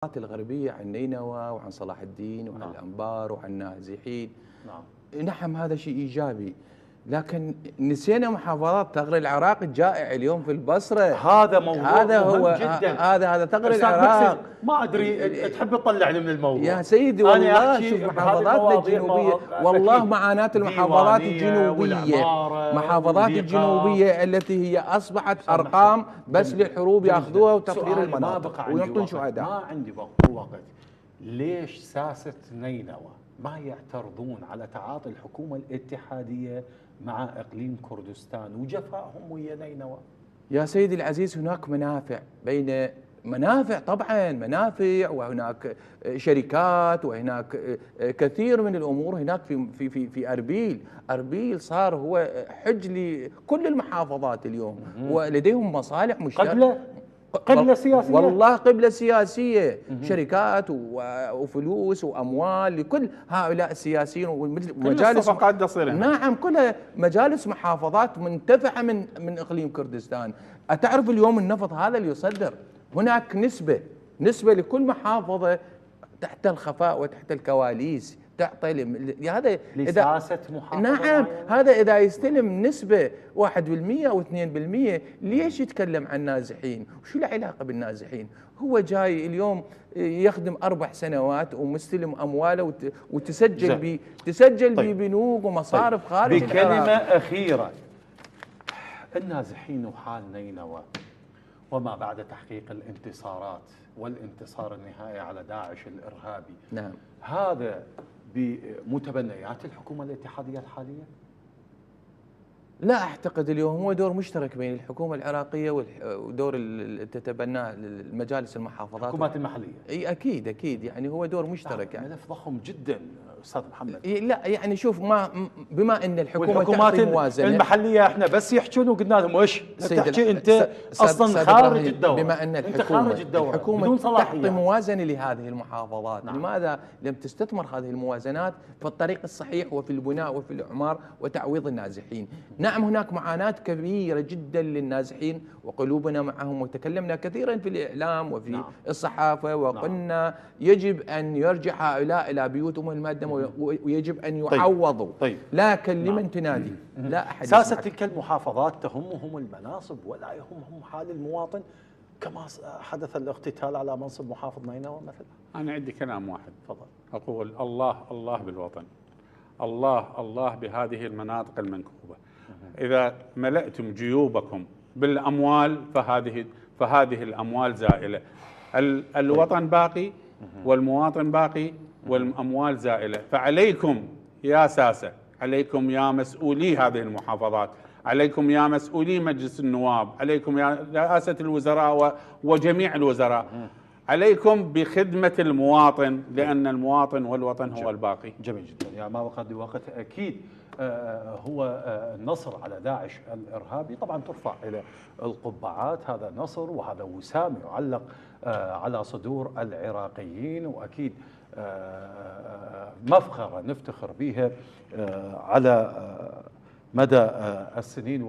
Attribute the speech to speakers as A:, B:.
A: الغربية عن نينوى وعن صلاح الدين وعن الأنبار وعن نازحين. نعم هذا شيء إيجابي، لكن نسينا محافظات ثغر العراق الجائع اليوم في البصرة.
B: هذا موضوع مهم جدا.
A: هذا ثغر العراق.
B: ما ادري تحب تطلعني من الموضوع
A: يا سيدي، والله شوف محافظاتنا الجنوبيه، والله معاناه المحافظات الجنوبيه، محافظات الجنوبيه التي هي اصبحت ارقام بس للحروب ياخذوها وتطهير المناطق ويعطون شهداء.
B: ما عندي وقت. ليش ساسه نينوى ما يعترضون على تعاطي الحكومه الاتحاديه مع اقليم كردستان وجفائهم ويا نينوى؟
A: يا سيدي العزيز، هناك منافع، بين منافع طبعا، منافع، وهناك شركات، وهناك كثير من الامور هناك في اربيل صار هو حج لكل المحافظات اليوم، ولديهم مصالح مشتركه.
B: قبلة سياسية،
A: والله قبلة سياسية، شركات وفلوس وأموال لكل هؤلاء السياسيين ومجالس نعم، كلها مجالس محافظات منتفعة من إقليم كردستان. أتعرف اليوم النفط هذا اللي يصدر، هناك نسبة لكل محافظة تحت الخفاء وتحت الكواليس تعطي هذا
B: لساسة محافظة.
A: نعم، هذا إذا يستلم نسبة 1% أو 2%، ليش يتكلم عن نازحين؟ وشو العلاقة بالنازحين؟ هو جاي اليوم يخدم 4 سنوات ومستلم أمواله وتسجل تسجل ببنوك ومصارف خارج العراق.
B: بكلمة أخيرة، النازحين وحال نينوى وما بعد تحقيق الانتصارات والانتصار النهائي على داعش الإرهابي،
A: نعم،
B: هذا بمتبنيات الحكومة الاتحادية الحالية؟
A: لا أعتقد. اليوم هو دور مشترك بين الحكومة العراقية ودور تتبناه المجالس المحافظات
B: الحكومات المحلية.
A: اي اكيد يعني هو دور مشترك. يعني
B: ملف ضخم جدا استاذ محمد.
A: لا يعني شوف، بما ان الحكومات
B: المحليه احنا بس يحجون وقلنا لهم وش تحكي انت اصلا خارج الدوره.
A: بما ان الحكومه تعطي موازنه لهذه المحافظات، نعم، لماذا لم تستثمر هذه الموازنات في الطريق الصحيح وفي البناء وفي الاعمار وتعويض النازحين؟ نعم هناك معاناه كبيره جدا للنازحين وقلوبنا معهم، وتكلمنا كثيرا في الاعلام وفي نعم الصحافه، وقلنا نعم يجب ان يرجع هؤلاء الى بيوتهم المهدمه ويجب أن يعوضوا.
B: طيب.
A: لكن لمن تنادي؟ لا أحد.
B: ساسة تلك المحافظات تهمهم المناصب ولا يهمهم حال المواطن، كما حدث الاغتتال على منصب محافظ نينوى مثلا.
C: أنا عندي كلام واحد،
B: تفضل.
C: أقول الله بالوطن، الله بهذه المناطق المنكوبة. إذا ملأتم جيوبكم بالأموال فهذه الأموال زائلة. الوطن باقي والمواطن باقي والأموال زائلة. فعليكم يا ساسة، عليكم يا مسؤولي هذه المحافظات، عليكم يا مسؤولي مجلس النواب، عليكم يا رئاسة الوزراء وجميع الوزراء، عليكم بخدمة المواطن، لأن المواطن والوطن هو الباقي.
B: جميل جدا. يعني ما وقت لوقت أكيد هو النصر على داعش الإرهابي طبعا ترفع إلى القبعات، هذا نصر وهذا وسام يعلق على صدور العراقيين، وأكيد مفخرة نفتخر بها على مدى السنين